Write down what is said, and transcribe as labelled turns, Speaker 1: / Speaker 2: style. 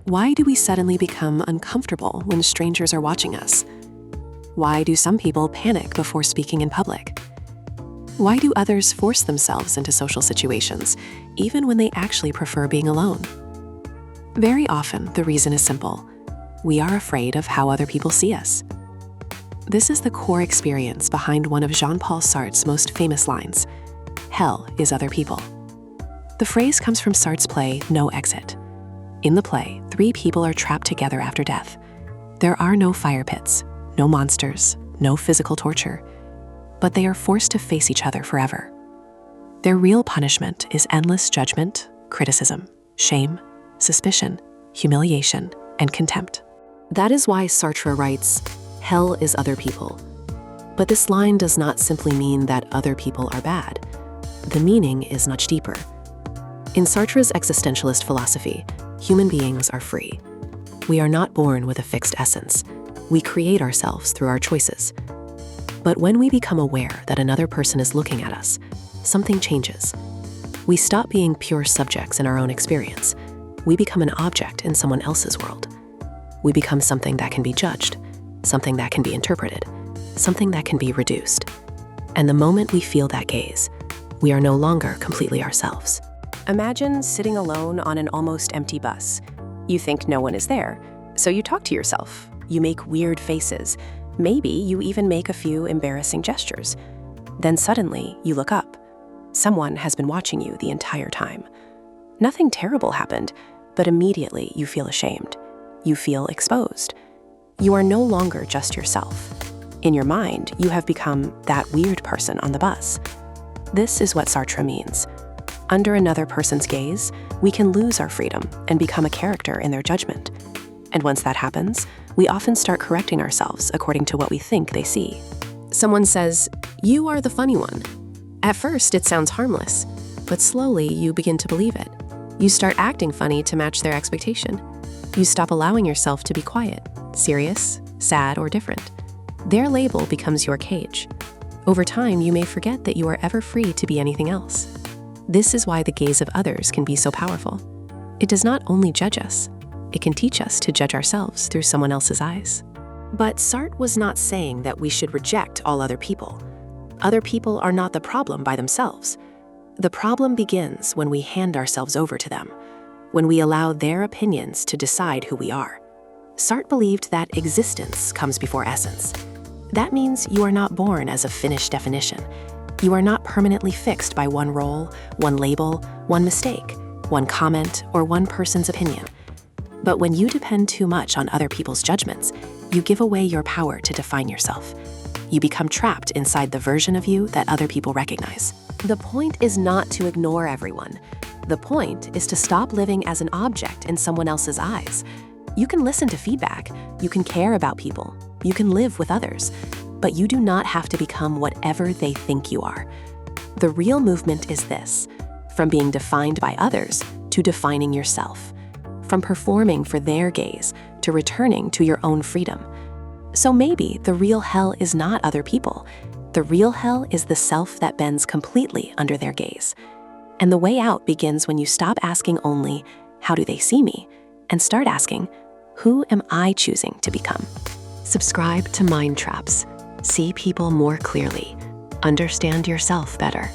Speaker 1: Why do we suddenly become uncomfortable when strangers are watching us? Why do some people panic before speaking in public? Why do others force themselves into social situations, even when they actually prefer being alone? Very often, the reason is simple. We are afraid of how other people see us. This is the core experience behind one of Jean-Paul Sartre's most famous lines: "Hell is other people." The phrase comes from Sartre's play, No Exit. In the play, 3 people are trapped together after death. There are no fire pits, no monsters, no physical torture, but they are forced to face each other forever. Their real punishment is endless judgment, criticism, shame, suspicion, humiliation, and contempt. That is why Sartre writes, "Hell is other people." But this line does not simply mean that other people are bad. The meaning is much deeper. In Sartre's existentialist philosophy, human beings are free. We are not born with a fixed essence. We create ourselves through our choices. But when we become aware that another person is looking at us, something changes. We stop being pure subjects in our own experience. We become an object in someone else's world. We become something that can be judged, something that can be interpreted, something that can be reduced. And the moment we feel that gaze, we are no longer completely ourselves. Imagine sitting alone on an almost empty bus. You think no one is there, so you talk to yourself. You make weird faces. Maybe you even make a few embarrassing gestures. Then suddenly, you look up. Someone has been watching you the entire time. Nothing terrible happened, but immediately you feel ashamed. You feel exposed. You are no longer just yourself. In your mind, you have become that weird person on the bus. This is what Sartre means. Under another person's gaze, we can lose our freedom and become a character in their judgment. And once that happens, we often start correcting ourselves according to what we think they see. Someone says, "You are the funny one." At first, it sounds harmless, but slowly you begin to believe it. You start acting funny to match their expectation. You stop allowing yourself to be quiet, serious, sad, or different. Their label becomes your cage. Over time, you may forget that you are ever free to be anything else. This is why the gaze of others can be so powerful. It does not only judge us, it can teach us to judge ourselves through someone else's eyes. But Sartre was not saying that we should reject all other people. Other people are not the problem by themselves. The problem begins when we hand ourselves over to them, when we allow their opinions to decide who we are. Sartre believed that existence comes before essence. That means you are not born as a finished definition. You are not permanently fixed by one role, one label, one mistake, one comment, or one person's opinion. But when you depend too much on other people's judgments, you give away your power to define yourself. You become trapped inside the version of you that other people recognize. The point is not to ignore everyone. The point is to stop living as an object in someone else's eyes. You can listen to feedback, you can care about people, you can live with others, but you do not have to become whatever they think you are. The real movement is this: from being defined by others to defining yourself, from performing for their gaze to returning to your own freedom. So maybe the real hell is not other people. The real hell is the self that bends completely under their gaze. And the way out begins when you stop asking only, "How do they see me?" and start asking, "Who am I choosing to become?" Subscribe to Mind Traps. See people more clearly. Understand yourself better.